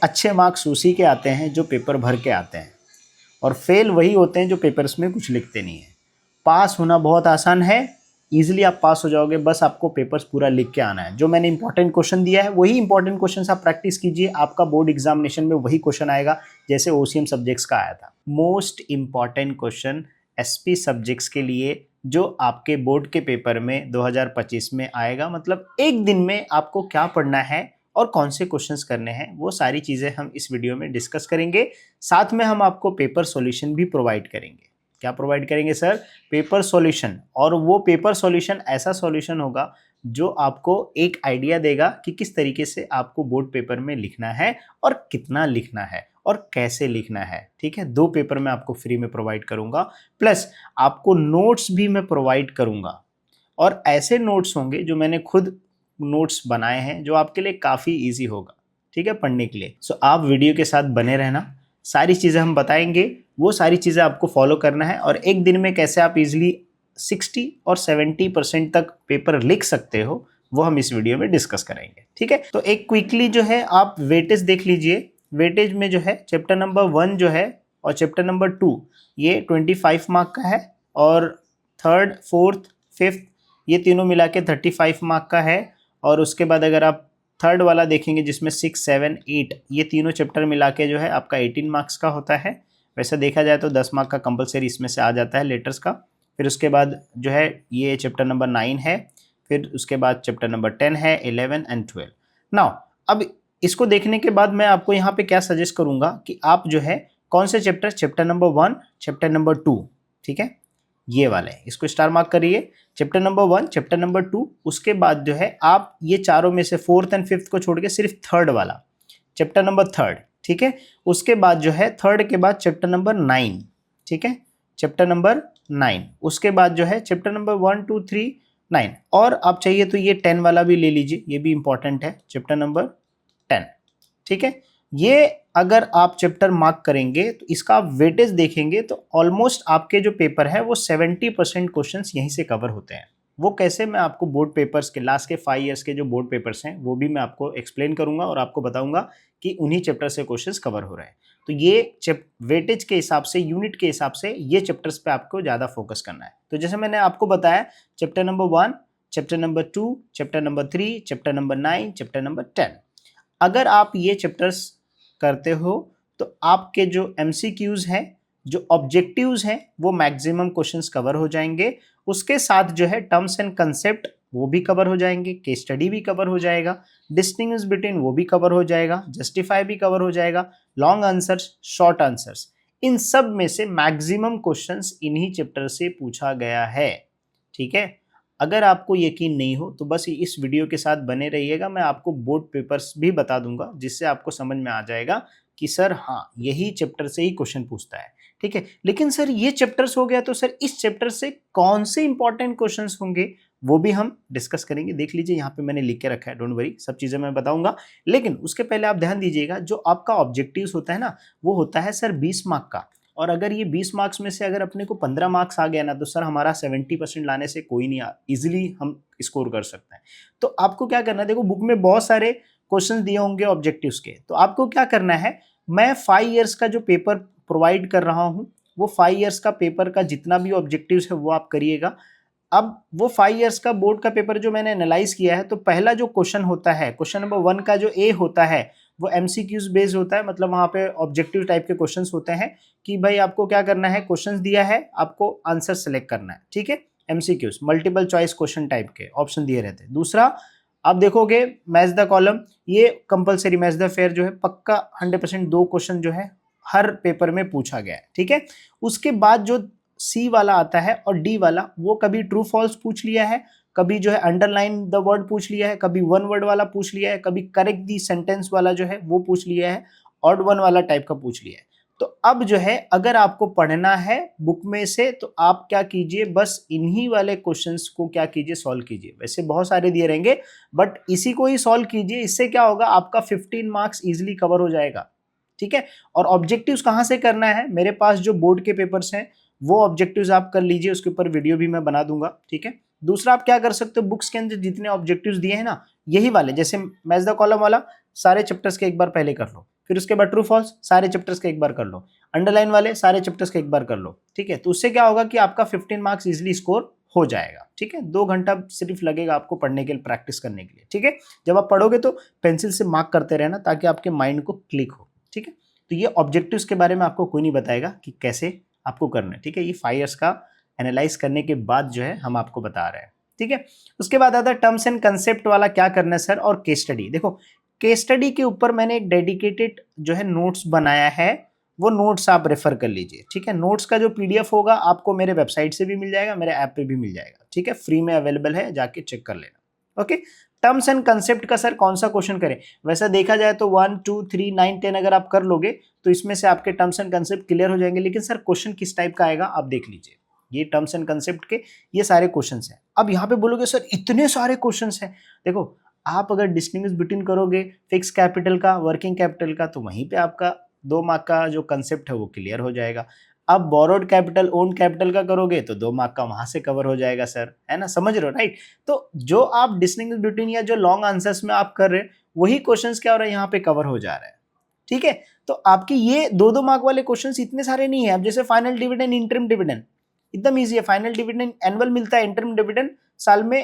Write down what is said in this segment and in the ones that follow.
अच्छे मार्क्स उसी के आते हैं जो पेपर भर के आते हैं, और फेल वही होते हैं जो पेपर्स में कुछ लिखते नहीं है। पास होना बहुत आसान है, इजीली आप पास हो जाओगे, बस आपको पेपर्स पूरा लिख के आना है। जो मैंने इंपॉर्टेंट क्वेश्चन दिया है वही इंपॉर्टेंट क्वेश्चन आप प्रैक्टिस कीजिए, आपका बोर्ड एग्जामिनेशन में वही क्वेश्चन आएगा जैसे ओसीएम सब्जेक्ट्स का आया था। Most important question SP subjects के लिए जो आपके बोर्ड के पेपर में 2025 में आएगा, मतलब एक दिन में आपको क्या पढ़ना है और कौन से क्वेश्चंस करने हैं, वो सारी चीजें हम इस वीडियो में डिस्कस करेंगे। साथ में हम आपको पेपर सॉल्यूशन भी प्रोवाइड करेंगे। क्या प्रोवाइड करेंगे सर? Paper solution. और वो पेपर सॉल्यूशन ऐसा सॉल्यूशन होगा जो आपको एक आइडिया देगा कि किस तरीके से आपको बोर्ड पेपर में लिखना है और कितना लिखना है और कैसे लिखना है। ठीक है, 2 पेपर मैं आपको फ्री में प्रोवाइड करूंगा, प्लस आपको नोट्स भी मैं प्रोवाइड करूंगा। और ऐसे नोट्स होंगे जो मैंने खुद नोट्स बनाए हैं, जो आपके लिए काफ़ी इजी होगा, ठीक है, पढ़ने के लिए। सो आप वीडियो के साथ बने रहना, सारी चीज़ें हम बताएंगे, वो सारी चीज़ें आपको फॉलो करना है, और एक दिन में कैसे आप इजीली 60 और 70% तक पेपर लिख सकते हो वो हम इस वीडियो में डिस्कस करेंगे। ठीक है, तो एक क्विकली जो है आप वेटेज देख लीजिए। वेटेज में जो है चैप्टर नंबर 1 जो है और चैप्टर नंबर 2 ये 25 मार्क का है, और 3rd, 4th, 5th ये तीनों मिला के 35 मार्क का है। और उसके बाद अगर आप 3rd वाला देखेंगे जिसमें 6, 7, 8 ये तीनों चैप्टर मिला के जो है आपका 18 मार्क्स का होता है। वैसे देखा जाए तो 10 मार्क का कंपलसरी इसमें से आ जाता है लेटर्स का। फिर उसके बाद जो है ये चैप्टर नंबर 9 है, फिर उसके बाद चैप्टर नंबर 10 है, 11 एंड 12। नाउ अब इसको देखने के बाद मैं आपको यहाँ पे क्या सजेस्ट करूँगा कि आप जो है कौन से चैप्टर नंबर 1, चैप्टर नंबर 2, ठीक है, ये वाले इसको स्टार मार्क करिए। चैप्टर नंबर 1, चैप्टर नंबर 2, उसके बाद जो है आप ये चारों में से 4th एंड 5th को छोड़ के सिर्फ 3rd वाला चैप्टर नंबर 3rd, ठीक है। उसके बाद जो है 3rd के बाद चैप्टर नंबर 9, ठीक है, चैप्टर नंबर 9। उसके बाद जो है चैप्टर नंबर 1, 2, 3, 9, और आप चाहिए तो ये 10 वाला भी ले लीजिए, ये भी इंपॉर्टेंट है, चैप्टर नंबर 10, ठीक है। ये अगर आप चैप्टर मार्क करेंगे तो इसका आप वेटेज देखेंगे तो ऑलमोस्ट आपके जो पेपर है वो 70% क्वेश्चंस यहीं से कवर होते हैं। वो कैसे, मैं आपको बोर्ड पेपर्स के लास्ट के 5 इयर्स के जो बोर्ड पेपर्स हैं वो भी मैं आपको एक्सप्लेन करूंगा और आपको बताऊंगा कि उन्हीं चैप्टर से क्वेश्चंस कवर हो रहे हैं। तो ये वेटेज के हिसाब से, यूनिट के हिसाब से ये चैप्टर्स पे आपको ज़्यादा फोकस करना है। तो जैसे मैंने आपको बताया, chapter number 1, chapter number 2, chapter number 3, chapter number 9, chapter number 10, अगर आप ये चैप्टर्स करते हो तो आपके जो एमसीक्यूज हैं, जो ऑब्जेक्टिव्स हैं, वो मैक्सिमम क्वेश्चंस कवर हो जाएंगे। उसके साथ जो है टर्म्स एंड कंसेप्ट वो भी कवर हो जाएंगे, केस स्टडी भी कवर हो जाएगा, डिस्टिंग्विश बिटवीन वो भी कवर हो जाएगा, जस्टिफाई भी कवर हो जाएगा, लॉन्ग आंसर्स, शॉर्ट आंसर्स, इन सब में से मैक्सिमम क्वेश्चंस इन्हीं चैप्टर से पूछा गया है। ठीक है, अगर आपको यकीन नहीं हो तो बस इस वीडियो के साथ बने रहिएगा, मैं आपको बोर्ड पेपर्स भी बता दूंगा जिससे आपको समझ में आ जाएगा कि सर हाँ यही चैप्टर से ही क्वेश्चन पूछता है। ठीक है, लेकिन सर ये चैप्टर्स हो गया तो सर इस चैप्टर से कौन से इंपॉर्टेंट क्वेश्चंस होंगे वो भी हम डिस्कस करेंगे। देख लीजिए यहाँ पे मैंने लिख के रखा है, डोंट वरी, सब चीजें मैं बताऊंगा। लेकिन उसके पहले आप ध्यान दीजिएगा, जो आपका ऑब्जेक्टिव्स होता है ना, वो होता है सर 20 मार्क का। और अगर ये 20 मार्क्स में से अगर अपने को 15 मार्क्स आ गया ना तो सर हमारा 70% लाने से कोई नहीं, इजीली हम स्कोर कर सकते हैं। तो आपको क्या करना है, देखो बुक में बहुत सारे क्वेश्चंस दिए होंगे ऑब्जेक्टिव्स के, तो आपको क्या करना है, मैं 5 इयर्स का जो पेपर प्रोवाइड कर रहा हूँ वो 5 इयर्स का पेपर का जितना भी ऑब्जेक्टिव्स है वो आप करिएगा। अब वो 5 इयर्स का बोर्ड का पेपर जो मैंने एनालाइज किया है, तो पहला जो क्वेश्चन होता है, क्वेश्चन नंबर 1 का जो ए होता है वो एमसीक्यूज बेस्ड होता है, मतलब वहां पे ऑब्जेक्टिव टाइप के क्वेश्चंस होते हैं कि भाई आपको क्या करना है, क्वेश्चंस दिया है, आपको आंसर सेलेक्ट करना है। ठीक है, MCQs multiple choice question type के ऑप्शन दिए रहते हैं। दूसरा आप देखोगे मैच द कॉलम, ये कंपलसरी मैच द फेयर जो है पक्का 100% 2 क्वेश्चन जो है हर पेपर में पूछा गया है। ठीक है, उसके बाद जो सी वाला आता है और डी वाला, वो कभी ट्रू फॉल्स पूछ लिया है, कभी जो है अंडरलाइन द वर्ड पूछ लिया है, कभी वन वर्ड वाला पूछ लिया है, कभी करेक्ट दी सेंटेंस वाला जो है वो पूछ लिया है, ऑड वन वाला टाइप का पूछ लिया है। तो अब जो है अगर आपको पढ़ना है बुक में से तो आप क्या कीजिए, बस इन्हीं वाले क्वेश्चंस को क्या कीजिए, सॉल्व कीजिए। वैसे बहुत सारे दिए रहेंगे बट इसी को ही सॉल्व कीजिए, इससे क्या होगा, आपका 15 मार्क्स इजिली कवर हो जाएगा। ठीक है, और ऑब्जेक्टिव्स कहाँ से करना है, मेरे पास जो बोर्ड के पेपर्स हैं वो ऑब्जेक्टिव्स आप कर लीजिए, उसके ऊपर वीडियो भी मैं बना दूंगा। ठीक है, दूसरा आप क्या कर सकते हो, बुक्स के अंदर जितने ऑब्जेक्टिव्स दिए हैं ना, यही वाले, जैसे मैच द कॉलम वाला, सारे चैप्टर्स के एक बार पहले कर लो, फिर उसके बाद ट्रू फॉल्स सारे चैप्टर्स के एक बार कर लो, अंडरलाइन वाले सारे चैप्टर्स के एक बार कर लो, ठीक है। तो उससे क्या होगा कि आपका 15 मार्क्स इजिली स्कोर हो जाएगा, ठीक है। 2 घंटा सिर्फ लगेगा आपको पढ़ने के लिए, प्रैक्टिस करने के लिए, ठीक है। जब आप पढ़ोगे तो पेंसिल से मार्क करते रहना ताकि आपके माइंड को क्लिक हो, ठीक है। तो ये ऑब्जेक्टिव्स के बारे में आपको कोई नहीं बताएगा कि कैसे आपको करना है, ठीक है। ये 5 इयर्स का एनालाइज करने के बाद जो है हम आपको बता रहे हैं, ठीक है। उसके बाद आता है टर्म्स एंड कंसेप्ट वाला, क्या करना है सर, और केस स्टडी। देखो केस स्टडी के ऊपर मैंने एक डेडिकेटेड जो है नोट्स बनाया है, वो नोट्स आप रेफर कर लीजिए, ठीक है। नोट्स का जो पीडीएफ होगा आपको मेरे वेबसाइट से भी मिल जाएगा, मेरे ऐप पे भी मिल जाएगा, ठीक है। फ्री में अवेलेबल है, जाके चेक कर लेना, ओके। टर्म्स एंड कंसेप्ट का सर कौन सा क्वेश्चन करें, वैसा देखा जाए तो 1 2 3 9 10 अगर आप कर लोगे तो इसमें से आपके टर्म्स एंड कंसेप्ट क्लियर हो जाएंगे। लेकिन सर क्वेश्चन किस टाइप का आएगा आप देख लीजिए, ये टर्म्स एंड कंसेप्ट के ये सारे क्वेश्चंस हैं। अब यहाँ पे बोलोगे सर इतने सारे क्वेश्चंस हैं, देखो आप अगर डिस्टिंग्विश बिटवीन करोगे फिक्स कैपिटल का, वर्किंग कैपिटल का, तो वहीं पे आपका 2 मार्क का जो कंसेप्ट है वो क्लियर हो जाएगा। अब बोरोड कैपिटल, ओन कैपिटल का करोगे तो 2 मार्क का वहां से कवर हो जाएगा सर, है ना, समझ रहे हो, राइट। तो जो आप डिस्टिंग्विश बिटवीन या जो लॉन्ग आंसर्स में आप कर रहे हैं वही क्वेश्चंस क्या हो रहा है यहाँ पे कवर हो जा रहा है, ठीक है। तो आपकी ये 2 मार्क वाले क्वेश्चंस इतने सारे नहीं है। अब जैसे फाइनल डिविडेंड, इंटरिम डिविडेंड एकदम ईजी है। फाइनल डिविडेंड एनुअल मिलता है, इंटरिम डिविडेंड साल में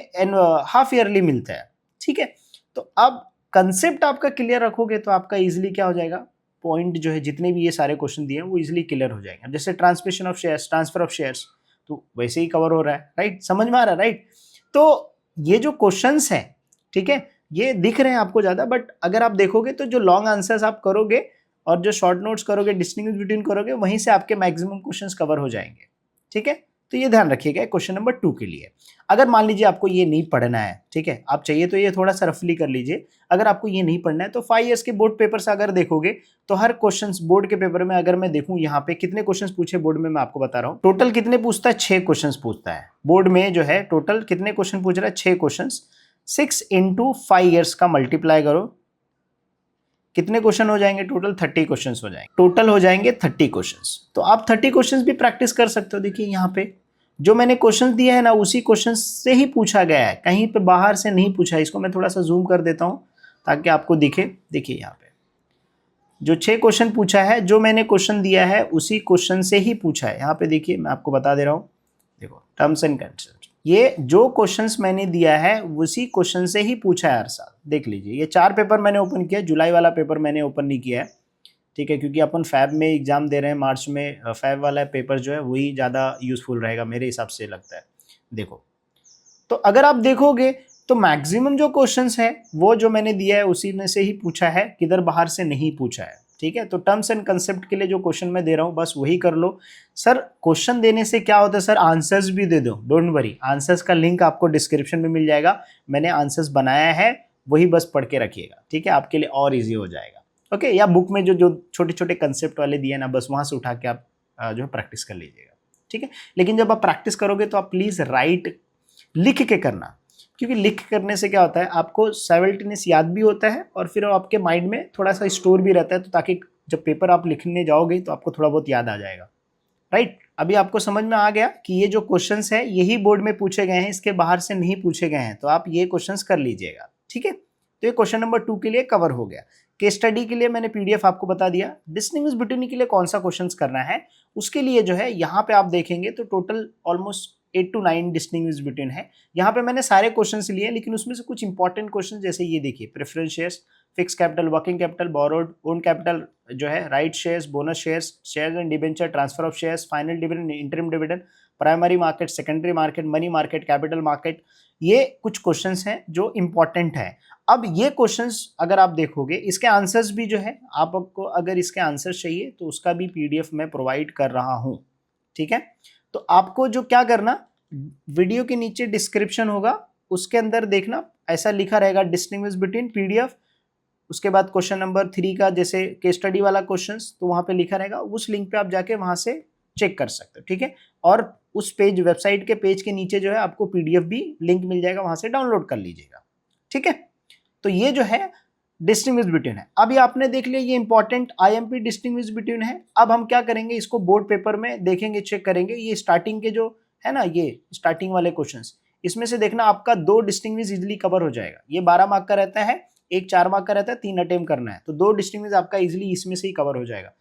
हाफ ईयरली मिलता है, ठीक है। तो अब कंसेप्ट आपका क्लियर रखोगे तो आपका इजीली क्या हो जाएगा, पॉइंट जो है जितने भी ये सारे क्वेश्चन दिए हैं वो इजीली क्लियर हो जाएंगे। जैसे transmission of shares, transfer of shares, तो वैसे ही कवर हो रहा है, राइट, समझ में आ रहा है, राइट। तो ये जो क्वेश्चंस हैं, ठीक है, ये दिख रहे हैं आपको ज्यादा, बट अगर आप देखोगे तो जो लॉन्ग आंसर्स आप करोगे और जो शॉर्ट नोट्स करोगे, डिस्टिंग्विश बिटवीन करोगे, वहीं से आपके मैक्सिमम क्वेश्चंस कवर हो जाएंगे, ठीक है। तो ये ध्यान रखिएगा क्वेश्चन नंबर 2 के लिए। अगर मान लीजिए आपको ये नहीं पढ़ना है, ठीक है, आप चाहिए तो ये थोड़ा सा रफली कर लीजिए। अगर आपको ये नहीं पढ़ना है तो 5 इयर्स के बोर्ड पेपर से अगर देखोगे तो हर क्वेश्चन बोर्ड के पेपर में, अगर मैं देखूं यहाँ पे कितने क्वेश्चन पूछे बोर्ड में, मैं आपको बता रहा हूँ टोटल कितने पूछता है, 6 क्वेश्चन पूछता है बोर्ड में जो है। टोटल कितने क्वेश्चन पूछ रहा है, 6 क्वेश्चन। 6 × 5 इयर्स का मल्टीप्लाई करो, कितने क्वेश्चन हो जाएंगे, टोटल 30 क्वेश्चन हो जाएंगे, टोटल हो जाएंगे 30 क्वेश्चन। तो आप 30 क्वेश्चन भी प्रैक्टिस कर सकते हो। देखिए यहाँ पे जो मैंने क्वेश्चन दिया है ना, उसी क्वेश्चन से ही पूछा गया है, कहीं पे बाहर से नहीं पूछा है। इसको मैं थोड़ा सा जूम कर देता हूं ताकि आपको दिखे। देखिए यहाँ पे जो 6 क्वेश्चन पूछा है, जो मैंने क्वेश्चन दिया है उसी क्वेश्चन से ही पूछा है। यहाँ पे देखिए मैं आपको बता दे रहा हूँ, देखो टर्म्स एंड कंसेप्ट, ये जो क्वेश्चंस मैंने दिया है उसी क्वेश्चन से ही पूछा है हर साल। देख लीजिए ये 4 पेपर मैंने ओपन किया, जुलाई वाला पेपर मैंने ओपन नहीं किया है, ठीक है, क्योंकि अपन फैब में एग्जाम दे रहे हैं, मार्च में फैब वाला पेपर जो है वही ज़्यादा यूजफुल रहेगा मेरे हिसाब से लगता है। देखो तो अगर आप देखोगे तो मैक्सिमम जो क्वेश्चंस है वो जो मैंने दिया है उसी में से ही पूछा है, किधर बाहर से नहीं पूछा है, ठीक है। तो टर्म्स एंड कंसेप्ट के लिए जो क्वेश्चन मैं दे रहा हूँ बस वही कर लो। सर क्वेश्चन देने से क्या होता है सर, आंसर्स भी दे दो, डोंट वरी, आंसर्स का लिंक आपको डिस्क्रिप्शन में मिल जाएगा। मैंने आंसर्स बनाया है, वही बस पढ़ के रखिएगा, ठीक है, आपके लिए और ईजी हो जाएगा, ओके। या बुक में जो जो छोटे छोटे कंसेप्ट वाले दिए ना, बस वहाँ से उठा के आप जो है प्रैक्टिस कर लीजिएगा, ठीक है। लेकिन जब आप प्रैक्टिस करोगे तो आप प्लीज़ राइट लिख के करना, क्योंकि लिख करने से क्या होता है, आपको साइमल्टेनियस याद भी होता है और फिर आपके माइंड में थोड़ा सा स्टोर भी रहता है, तो ताकि जब पेपर आप लिखने जाओगे तो आपको थोड़ा बहुत याद आ जाएगा, राइट। अभी आपको समझ में आ गया कि ये जो क्वेश्चंस है यही बोर्ड में पूछे गए हैं, इसके बाहर से नहीं पूछे गए हैं, तो आप ये क्वेश्चंस कर लीजिएगा, ठीक है। तो ये क्वेश्चन नंबर 2 के लिए कवर हो गया। केस स्टडी के लिए मैंने पीडीएफ आपको बता दिया। डिस्टिंग्विश बिटवीन के लिए कौन सा क्वेश्चंस करना है, उसके लिए जो है यहाँ पे आप देखेंगे तो total almost 8 to 9 distinguish between है। यहाँ पे मैंने सारे क्वेश्चंस लिए, लेकिन उसमें से कुछ इंपॉर्टेंट क्वेश्चन जैसे ये देखिए, preference shares, fix capital, working capital, borrowed, own capital जो है, right shares, bonus shares, shares and debenture, transfer of shares, final dividend, interim dividend, primary market, secondary market, money market, capital market, ये कुछ questions हैं जो important है। अब ये questions अगर आप देखोगे, इसके आंसर्स भी जो है, आपको अगर इसके आंसर्स चाहिए तो उसका भी पीडीएफ मैं प्रोवाइड कर रहा हूँ, ठीक है। तो आपको जो क्या करना, वीडियो के नीचे डिस्क्रिप्शन होगा, उसके अंदर देखना, ऐसा लिखा रहेगा डिस्टिंग्विश बिटवीन पीडीएफ, उसके बाद क्वेश्चन नंबर 3 का जैसे केस स्टडी वाला क्वेश्चंस, तो वहाँ पे लिखा रहेगा, उस लिंक पे आप जाके वहाँ से चेक कर सकते हो, ठीक है। और उस पेज, वेबसाइट के पेज के नीचे जो है आपको पीडीएफ भी लिंक मिल जाएगा, वहाँ से डाउनलोड कर लीजिएगा, ठीक है। तो ये जो है डिस्टिंग्विश बिटवीन है। अभी आपने देख लिया ये इंपॉर्टेंट आईएमपी डिस्टिंग्विश बिटवीन है। अब हम क्या करेंगे, इसको बोर्ड पेपर में देखेंगे, चेक करेंगे। ये स्टार्टिंग के जो है ना, ये स्टार्टिंग वाले क्वेश्चंस, इसमें से देखना आपका 2 डिस्टिंग्विश इजीली कवर हो जाएगा। ये 12 मार्क का रहता है, एक 4 मार्क का रहता है, 3 अटेम्प्ट करना है, तो 2 डिस्टिंग्विश आपका इजीली इसमें से ही कवर हो जाएगा।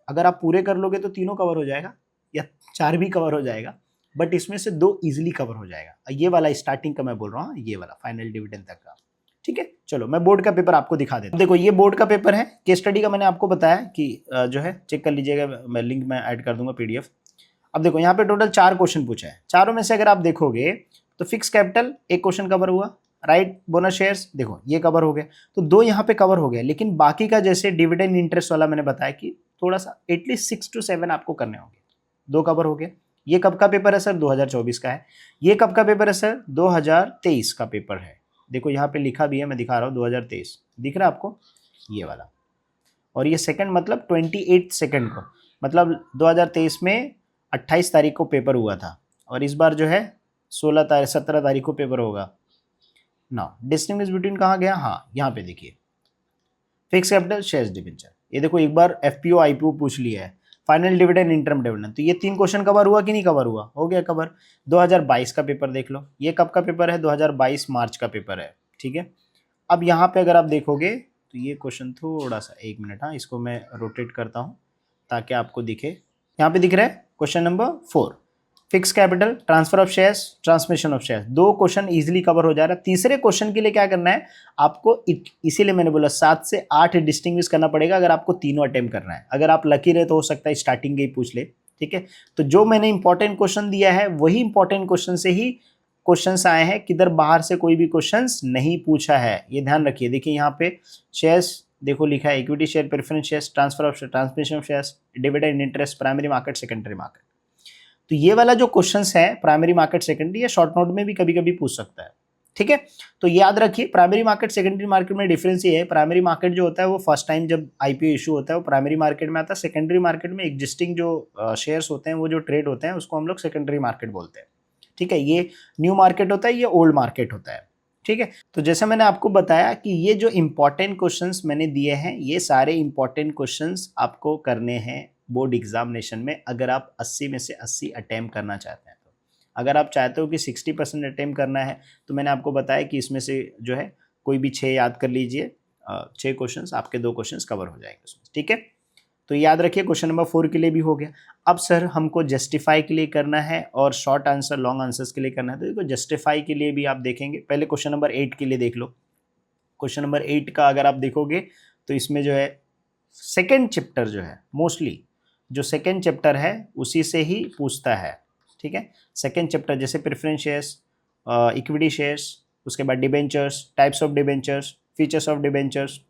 अगर आप पूरे कर लोगे तो तीनों कवर हो जाएगा या 4 भी कवर हो जाएगा, बट इसमें से 2 इजीली कवर हो जाएगा। ये वाला स्टार्टिंग का मैं बोल रहा हूँ, ये वाला फाइनल डिविडेंड तक का। ठीक है, चलो मैं बोर्ड का पेपर आपको दिखा देता हूँ। देखो ये बोर्ड का पेपर है, केस स्टडी का मैंने आपको बताया कि जो है चेक कर लीजिएगा, मैं लिंक में ऐड कर दूंगा PDF। अब देखो यहाँ पे टोटल 4 क्वेश्चन पूछा है, चारों में से अगर आप देखोगे तो फिक्स कैपिटल एक क्वेश्चन कवर हुआ, राइट बोनस शेयर्स देखो ये कवर हो गए, तो 2 यहाँ पे कवर हो गए, लेकिन बाकी का जैसे डिविडेंड इंटरेस्ट वाला मैंने बताया कि थोड़ा सा एटलीस्ट 6 to 7 आपको करने होंगे, 2 कवर हो गए। ये कब का पेपर है सर? 2024 का है। ये कब का पेपर है सर? 2023 का पेपर है। देखो यहाँ पे लिखा भी है, मैं दिखा रहा हूँ 2023, दिख रहा है आपको ये वाला। और ये सेकंड मतलब 28 सेकंड को, मतलब 2023 में 28 तारीख को पेपर हुआ था, और इस बार जो है 17 तारीख को पेपर होगा ना। डिस्टिंग्विश बिटवीन कहाँ गया? हाँ यहाँ पे देखिए, फिक्स कैपिटल शेयर्स डिबेंचर, ये देखो एक बार FPO IPO पूछ लिया है, फाइनल डिविडेंड इंटरम डिविडेंड, तो ये 3 क्वेश्चन कवर हुआ कि नहीं कवर हुआ? हो गया कवर। 2022 का पेपर देख लो, ये कब का पेपर है? 2022 मार्च का पेपर है। ठीक है, अब यहाँ पे अगर आप देखोगे तो ये क्वेश्चन थोड़ा सा, 1 मिनट, हाँ इसको मैं रोटेट करता हूँ ताकि आपको दिखे। यहाँ पे दिख रहा है question number 4, fix capital, transfer of shares, transmission of shares, 2 question easily cover हो जा रहा है। तीसरे क्वेश्चन के लिए क्या करना है आपको, इसीलिए मैंने बोला 7 से 8 डिस्टिंग्विश करना पड़ेगा अगर आपको तीनों अटेम्प्ट करना है। अगर आप लकी रहे तो हो सकता है स्टार्टिंग के ही पूछ ले। ठीक है, तो जो मैंने इंपॉर्टेंट क्वेश्चन दिया है वही इंपॉर्टेंट क्वेश्चन से ही क्वेश्चंस आए हैं, किधर बाहर से कोई भी क्वेश्चंस नहीं पूछा है, ये ध्यान रखिए। देखिए यहाँ पे शेयर्स देखो लिखा है, equity share, preference shares, transfer of transmission of shares, dividend interest, primary market, secondary market. तो ये वाला जो क्वेश्चंस है प्राइमरी मार्केट सेकेंडरी, या शॉर्ट नोट में भी कभी कभी पूछ सकता है। ठीक है, तो याद रखिए प्राइमरी मार्केट सेकेंडरी मार्केट में डिफरेंस ये है, प्राइमरी मार्केट जो होता है वो फर्स्ट टाइम जब IPO इशू होता है वो प्राइमरी मार्केट में आता है, सेकेंडरी मार्केट में एग्जिस्टिंग जो शेयर्स होते हैं वो जो ट्रेड होते हैं उसको हम लोग सेकेंडरी मार्केट बोलते हैं। ठीक है, ये न्यू मार्केट होता है, ये ओल्ड मार्केट होता है। ठीक है, तो जैसे मैंने आपको बताया कि ये जो इंपॉर्टेंट क्वेश्चंस मैंने दिए हैं, ये सारे इंपॉर्टेंट क्वेश्चंस आपको करने हैं बोर्ड एग्जामिनेशन में, अगर आप 80 में से 80 अटेम्प्ट करना चाहते हैं। तो अगर आप चाहते हो कि 60% अटेम्प्ट करना है तो मैंने आपको बताया कि इसमें से जो है कोई भी 6 याद कर लीजिए, 6 क्वेश्चंस, आपके 2 क्वेश्चंस कवर हो जाएंगे उसमें। ठीक है, तो याद रखिए क्वेश्चन नंबर 4 के लिए भी हो गया। अब सर हमको जस्टिफाई के लिए करना है और शॉर्ट आंसर लॉन्ग आंसर्स के लिए करना है, तो देखो जस्टिफाई के लिए भी आप देखेंगे, पहले क्वेश्चन नंबर 8 के लिए देख लो। क्वेश्चन नंबर 8 का अगर आप देखोगे तो इसमें जो है सेकेंड चैप्टर जो है, मोस्टली जो सेकेंड चैप्टर है उसी से ही पूछता है। ठीक है, सेकेंड चैप्टर जैसे प्रेफरेंस शेयर्स, इक्विटी शेयर्स, उसके बाद debentures, types of debentures, features of debentures,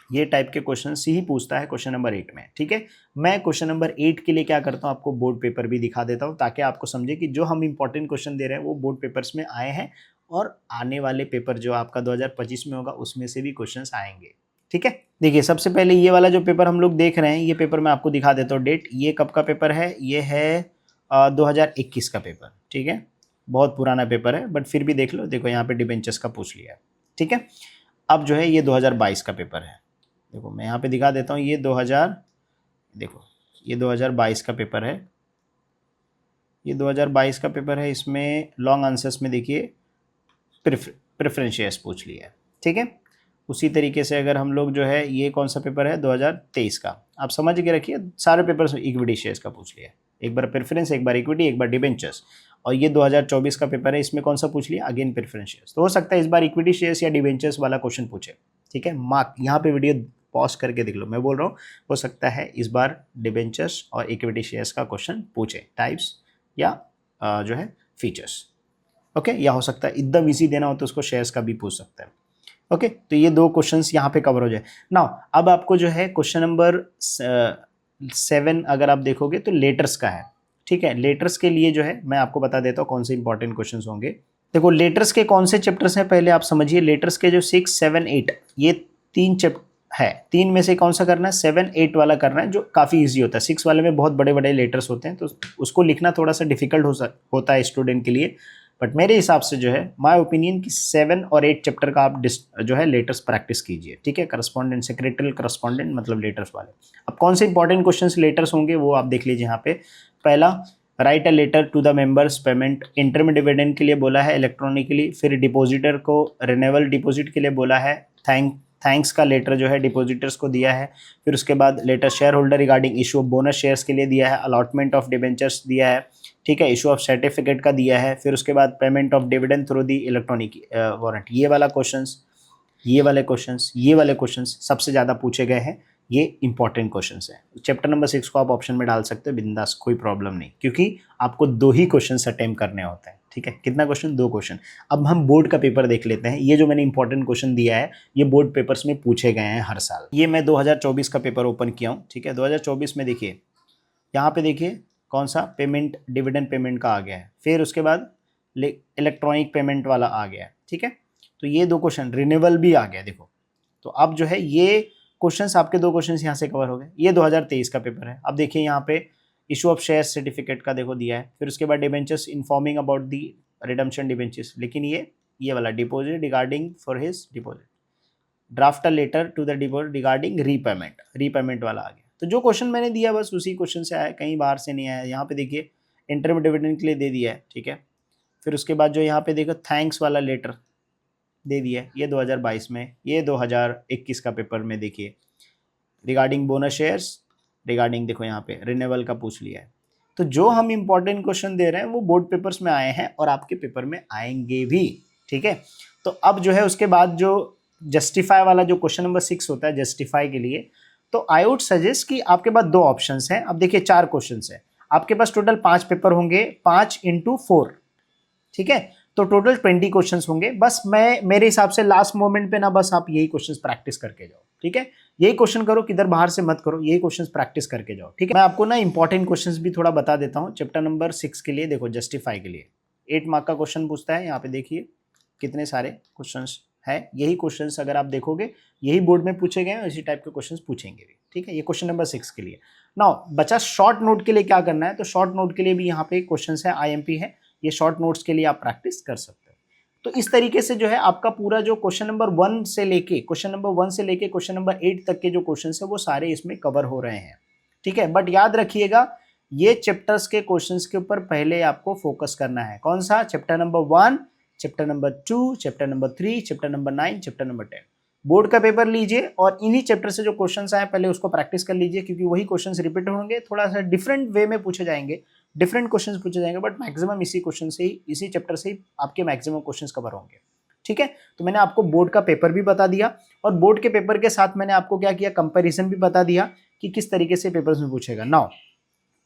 ये टाइप के क्वेश्चन ही पूछता है क्वेश्चन नंबर 8 में। ठीक है, मैं क्वेश्चन नंबर 8 के लिए क्या करता हूँ, आपको बोर्ड पेपर भी दिखा देता हूँ ताकि आपको समझे कि जो हम इंपॉर्टेंट क्वेश्चन दे रहे हैं वो बोर्ड पेपर्स में आए हैं, और आने वाले पेपर जो आपका 2025 में होगा उसमें से भी क्वेश्चंस आएंगे। ठीक है, देखिए सबसे पहले ये वाला जो पेपर हम लोग देख रहे हैं, ये पेपर मैं आपको दिखा देता हूँ डेट, ये कब का पेपर है, ये है 2021 का पेपर। ठीक है, बहुत पुराना पेपर है बट फिर भी देख लो, देखो यहाँ पे डिबेंचर्स का पूछ लिया है। ठीक है, अब जो है ये 2022 का पेपर है, देखो मैं यहाँ पे दिखा देता हूँ, ये 2022 का पेपर है, ये 2022 का पेपर है। इसमें लॉन्ग आंसर्स में देखिए प्रेफरेंस शेयर्स पूछ लिया है। ठीक है, उसी तरीके से अगर हम लोग जो है, ये कौन सा पेपर है 2023 का, आप समझ के रखिए सारे पेपर इक्विटी शेयर्स का पूछ लिया है, एक बार प्रेफरेंस, एक बार इक्विटी, एक बार डिबेंचर्स। और ये 2024 का पेपर है, इसमें कौन सा पूछ लिया, अगेन प्रेफरेंस शेयर्स। तो हो सकता है इस बार इक्विटी शेयर्स या डिबेंचर्स वाला क्वेश्चन पूछे। ठीक है, मार्क यहाँ पे वीडियो पॉज करके देख लो, मैं बोल रहा हूँ हो सकता है इस बार डिबेंचर्स और इक्विटी शेयर्स का क्वेश्चन पूछे, टाइप्स या जो है फीचर्स। ओके, या हो सकता है एकदम इजी देना हो तो उसको शेयर्स का भी पूछ सकता है। ओके, तो ये 2 क्वेश्चंस यहाँ पे कवर हो जाए। नाउ अब आपको जो है क्वेश्चन नंबर 7 अगर आप देखोगे तो लेटर्स का है। ठीक है, लेटर्स के लिए जो है मैं आपको बता देता हूँ कौन से इंपॉर्टेंट क्वेश्चंस होंगे। देखो लेटर्स के कौन से चैप्टर्स हैं पहले आप समझिए। लेटर्स के जो 6, 7, 8 ये 3 चैप्टर है, 3 में से कौन सा करना है, 7, 8 वाला करना है जो काफ़ी इजी होता है। 6 वाले में बहुत बड़े बड़े लेटर्स होते हैं तो उसको लिखना थोड़ा सा डिफिकल्ट होता है स्टूडेंट के लिए, बट मेरे हिसाब से जो है माय ओपिनियन कि 7 और 8 चैप्टर का आप जो है लेटर्स प्रैक्टिस कीजिए। ठीक है, करस्पॉन्डेंट, सेक्रेटरियल करस्पॉन्डेंट मतलब लेटर्स वाले। अब कौन से इंपॉर्टेंट क्वेश्चंस लेटर्स होंगे वो आप देख लीजिए यहाँ पे। पहला, write a letter to the members payment, interim dividend के लिए बोला है इलेक्ट्रॉनिकली। फिर डिपॉजिटर को रिन्यूएबल डिपॉजिट के लिए बोला है थैंक्स का लेटर जो है डिपॉजिटर्स को दिया है। फिर उसके बाद letter shareholder regarding issue of bonus shares के लिए दिया है। अलॉटमेंट ऑफ डिबेंचर्स दिया है, ठीक है। इशू ऑफ सर्टिफिकेट का दिया है। फिर उसके बाद payment of dividend through the electronic warrant. ये वाला क्वेश्चंस, ये वाले क्वेश्चंस, ये वाले क्वेश्चंस सबसे ज़्यादा पूछे गए हैं। ये इंपॉर्टेंट क्वेश्चंस हैं। चैप्टर नंबर 6 को आप ऑप्शन में डाल सकते हो बिंदास, कोई प्रॉब्लम नहीं, क्योंकि आपको 2 ही क्वेश्चन अटेम्प्ट करने होते हैं, ठीक है। कितना क्वेश्चन? 2 क्वेश्चन। अब हम बोर्ड का पेपर देख लेते हैं। ये जो मैंने इंपॉर्टेंट क्वेश्चन दिया है ये बोर्ड पेपर्स में पूछे गए हैं हर साल। ये मैं 2024 का पेपर ओपन किया हूँ, ठीक है। 2024 में देखिए, यहाँ पे देखिए कौन सा पेमेंट, डिविडेंड पेमेंट का आ गया है। फिर उसके बाद इलेक्ट्रॉनिक पेमेंट वाला आ गया है, ठीक है। तो ये 2 क्वेश्चन, रिन्यूअल भी आ गया, देखो। तो अब जो है ये क्वेश्चंस, आपके 2 क्वेश्चंस यहाँ से कवर हो गए। ये 2023 का पेपर है। अब देखिए यहाँ पे इशू ऑफ शेयर सर्टिफिकेट का देखो दिया है। फिर उसके बाद debentures informing about the redemption debentures, लेकिन ये वाला deposit regarding for his deposit, draft a letter to the deposit regarding repayment वाला आ गया। तो जो क्वेश्चन मैंने दिया बस उसी क्वेश्चन से आया, कहीं बाहर से नहीं आया। यहाँ पे देखिए इंटरम डिविडेंड के लिए दे दिया है, ठीक है। फिर उसके बाद जो यहाँ पे देखो थैंक्स वाला लेटर दे दिया है, ये 2022 में। ये 2021 का पेपर में देखिए रिगार्डिंग बोनस शेयर्स, रिगार्डिंग देखो यहाँ पे रिन्यूअल का पूछ लिया है। तो जो हम इंपॉर्टेंट क्वेश्चन दे रहे हैं वो बोर्ड पेपर्स में आए हैं और आपके पेपर में आएंगे भी, ठीक है। तो अब जो है उसके बाद जो जस्टिफाई वाला जो क्वेश्चन नंबर 6 होता है जस्टिफाई के लिए, तो आई वुड सजेस्ट कि आपके पास 2 ऑप्शंस हैं। अब देखिए 4 क्वेश्चंस हैं आपके पास, टोटल 5 पेपर होंगे, 5 × 4, ठीक है। तो टोटल 20 क्वेश्चंस होंगे। बस मेरे हिसाब से लास्ट मोमेंट पे ना बस आप यही क्वेश्चंस प्रैक्टिस करके जाओ, ठीक है। यही क्वेश्चन करो, किधर बाहर से मत करो, यही क्वेश्चंस प्रैक्टिस करके जाओ, ठीक है। मैं आपको ना इंपॉर्टेंट क्वेश्चंस भी थोड़ा बता देता हूँ चैप्टर नंबर 6 के लिए। देखो जस्टिफाई के लिए 8 मार्क का क्वेश्चन पूछता है। यहाँ पे देखिए कितने सारे क्वेश्चंस है। यही क्वेश्चंस अगर आप देखोगे यही बोर्ड में पूछे गए हैं, इसी टाइप के क्वेश्चंस पूछेंगे भी, ठीक है। ये क्वेश्चन नंबर 6 के लिए। नाउ बचा शॉर्ट नोट के लिए क्या करना है। तो शॉर्ट नोट के लिए भी यहाँ पे क्वेश्चंस है, IMP है। ये शॉर्ट नोट्स के लिए आप प्रैक्टिस कर सकते हो। तो इस तरीके से जो है आपका पूरा जो क्वेश्चन नंबर 1 से लेके क्वेश्चन नंबर 8 तक के जो क्वेश्चंस है वो सारे इसमें कवर हो रहे हैं, ठीक है। बट याद रखिएगा ये चैप्टर्स के क्वेश्चंस के ऊपर पहले आपको फोकस करना है। कौन सा? Chapter number 1, chapter number 2, chapter number 3, chapter number 9, chapter number 10। Board का पेपर लीजिए और इन्हीं चैप्टर से जो क्वेश्चंस आए पहले उसको प्रैक्टिस कर लीजिए, क्योंकि वही क्वेश्चंस रिपीट होंगे, थोड़ा सा डिफरेंट वे में पूछे जाएंगे, डिफरेंट क्वेश्चंस पूछे जाएंगे, बट मैक्सिमम इसी क्वेश्चन से ही, इसी चैप्टर से ही आपके मैक्सिमम क्वेश्चंस कवर होंगे, ठीक है। तो मैंने आपको बोर्ड का पेपर भी बता दिया और बोर्ड के पेपर के साथ मैंने आपको क्या किया, कंपैरिजन भी बता दिया कि किस तरीके से पेपर्स में पूछेगा। नाउ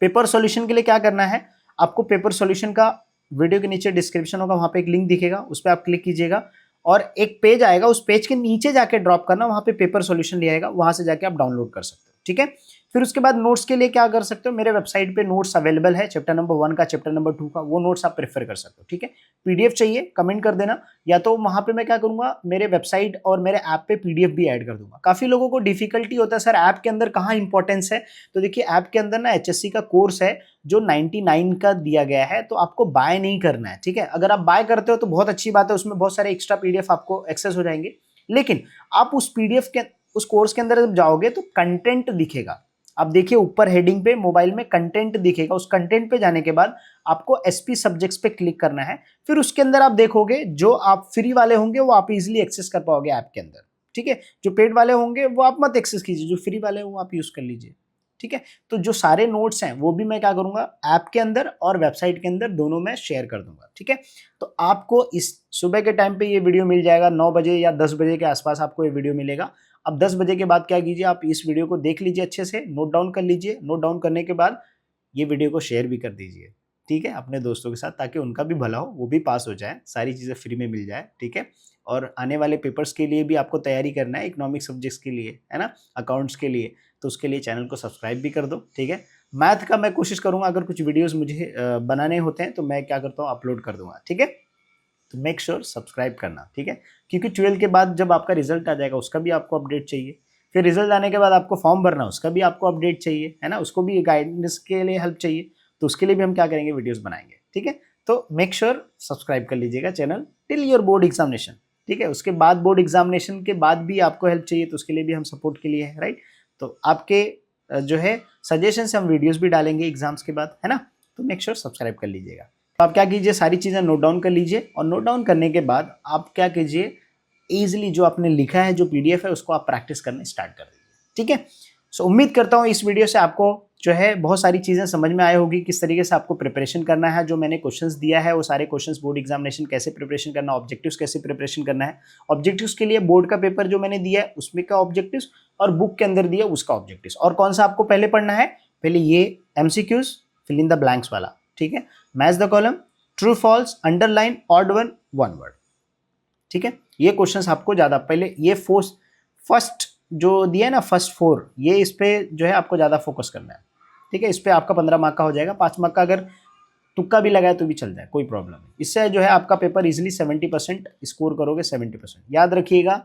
पेपर सॉल्यूशन के लिए क्या करना है, आपको पेपर सॉल्यूशन का वीडियो के नीचे डिस्क्रिप्शन होगा, वहां पे एक लिंक दिखेगा, उस पर आप क्लिक कीजिएगा और एक पेज आएगा, उस पेज के नीचे जाके ड्रॉप करना, वहां पे पेपर सॉल्यूशन लिया आएगा, वहां से जाके आप डाउनलोड कर सकते हो, ठीक है। फिर उसके बाद नोट्स के लिए क्या कर सकते हो, मेरे वेबसाइट पे नोट्स अवेलेबल है, चैप्टर नंबर 1 का, चैप्टर नंबर 2 का, वो नोट्स आप प्रेफर कर सकते हो, ठीक है। PDF चाहिए कमेंट कर देना, या तो वहां पे मैं क्या करूंगा, मेरे वेबसाइट और मेरे ऐप पे PDF भी ऐड कर दूंगा। काफी लोगों को डिफिकल्टी होता है सर ऐप के अंदर कहाँ इंपॉर्टेंस है, तो देखिए ऐप के अंदर ना HSC का कोर्स है जो 99 का दिया गया है, तो आपको बाय नहीं करना है, ठीक है। अगर आप बाय करते हो तो बहुत अच्छी बात है, उसमें बहुत सारे एक्स्ट्रा PDF आपको एक्सेस हो जाएंगे, लेकिन आप उस PDF के, उस कोर्स के अंदर जब जाओगे तो कंटेंट दिखेगा। आप देखिए ऊपर हेडिंग पे मोबाइल में कंटेंट दिखेगा, उस कंटेंट पे जाने के बाद आपको SP सब्जेक्ट्स पे क्लिक करना है। फिर उसके अंदर आप देखोगे जो आप फ्री वाले होंगे वो आप इजीली एक्सेस कर पाओगे ऐप के अंदर, ठीक है। जो पेड वाले होंगे वो आप मत एक्सेस कीजिए, जो फ्री वाले वो आप यूज कर लीजिए, ठीक है। तो जो सारे नोट्स हैं वो भी मैं क्या करूंगा, ऐप के अंदर और वेबसाइट के अंदर दोनों में शेयर कर दूंगा, ठीक है। तो आपको इस सुबह के टाइम पे ये वीडियो मिल जाएगा, 9 बजे या 10 बजे के आसपास आपको ये वीडियो मिलेगा। अब 10 बजे के बाद क्या कीजिए, आप इस वीडियो को देख लीजिए, अच्छे से नोट डाउन कर लीजिए, नोट डाउन करने के बाद ये वीडियो को शेयर भी कर दीजिए, ठीक है, अपने दोस्तों के साथ, ताकि उनका भी भला हो, वो भी पास हो जाए, सारी चीज़ें फ्री में मिल जाए, ठीक है। और आने वाले पेपर्स के लिए भी आपको तैयारी करना है, इकोनॉमिक सब्जेक्ट्स के लिए, है ना, अकाउंट्स के लिए, तो उसके लिए चैनल को सब्सक्राइब भी कर दो, ठीक है। मैथ का मैं कोशिश करूँगा, अगर कुछ वीडियोज़ मुझे बनाने होते हैं तो मैं क्या करता हूँ, अपलोड कर दूँगा, ठीक है। तो मेक श्योर सब्सक्राइब करना, ठीक है, क्योंकि 12 के बाद जब आपका रिजल्ट आ जाएगा उसका भी आपको अपडेट चाहिए, फिर रिजल्ट आने के बाद आपको फॉर्म भरना उसका भी आपको अपडेट चाहिए, है ना, उसको भी गाइडेंस के लिए हेल्प चाहिए, तो उसके लिए भी हम क्या करेंगे, वीडियोस बनाएंगे, ठीक है। तो मेक श्योर सब्सक्राइब कर लीजिएगा channel till your board examination, ठीक है। उसके बाद बोर्ड एग्जामिनेशन के बाद भी आपको हेल्प चाहिए तो उसके लिए भी हम सपोर्ट के लिए है, राइट। तो आपके जो है सजेशन से हम वीडियोस भी डालेंगे एग्जाम्स के बाद, है ना। तो मेक श्योर सब्सक्राइब कर लीजिएगा। तो आप क्या कीजिए, सारी चीज़ें नोट डाउन कर लीजिए और नोट डाउन करने के बाद आप क्या कीजिए, ईजिली जो आपने लिखा है, जो पीडीएफ है, उसको आप प्रैक्टिस करने स्टार्ट कर दीजिए। ठीक है, सो उम्मीद करता हूँ इस वीडियो से आपको जो है बहुत सारी चीज़ें समझ में आई होगी, किस तरीके से आपको प्रिपरेशन करना है। जो मैंने क्वेश्चंस दिया है वो सारे क्वेश्चंस बोर्ड एग्जामिनेशन कैसे प्रिपरेशन करना, ऑब्जेक्टिव्स कैसे प्रिपरेशन करना है। ऑब्जेक्टिव्स के लिए बोर्ड का पेपर जो मैंने दिया है उसमें का ऑब्जेक्टिव्स, और बुक के अंदर दिया उसका ऑब्जेक्टिव्स, और कौन सा आपको पहले पढ़ना है, पहले ये MCQs, fill in the blanks वाला। ठीक है, match the column, true false, underline, odd one, one word. ठीक है, ये क्वेश्चंस आपको ज़्यादा पहले ये फर्स्ट जो दिया है ना, फर्स्ट 4, ये इस पे जो है आपको ज़्यादा फोकस करना है। ठीक है, इस पे आपका 15 मार्क का हो जाएगा। 5 मार्क का अगर तुक्का भी लगाए तो भी चल जाए, कोई प्रॉब्लम नहीं। इससे जो है आपका पेपर इजीली 70% स्कोर करोगे। 70% याद रखिएगा,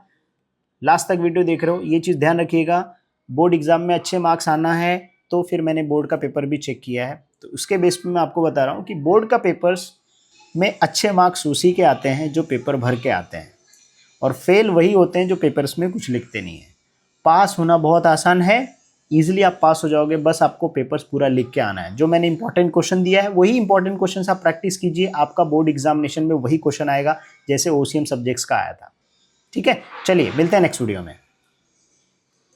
लास्ट तक वीडियो देख रहे हो, ये चीज़ ध्यान रखिएगा। बोर्ड एग्जाम में अच्छे मार्क्स आना है तो फिर मैंने बोर्ड का पेपर भी चेक किया है, तो उसके बेस पे मैं आपको बता रहा हूँ कि बोर्ड का पेपर्स में अच्छे मार्क्स उसी के आते हैं जो पेपर भर के आते हैं, और फेल वही होते हैं जो पेपर्स में कुछ लिखते नहीं हैं। पास होना बहुत आसान है, ईजिली आप पास हो जाओगे, बस आपको पेपर्स पूरा लिख के आना है। जो मैंने इंपॉर्टेंट क्वेश्चन दिया है वही इंपॉर्टेंट क्वेश्चन आप प्रैक्टिस कीजिए, आपका बोर्ड एग्जामिनेशन में वही क्वेश्चन आएगा जैसे ओसीएम सब्जेक्ट्स का आया था। ठीक है, चलिए मिलते हैं नेक्स्ट वीडियो में।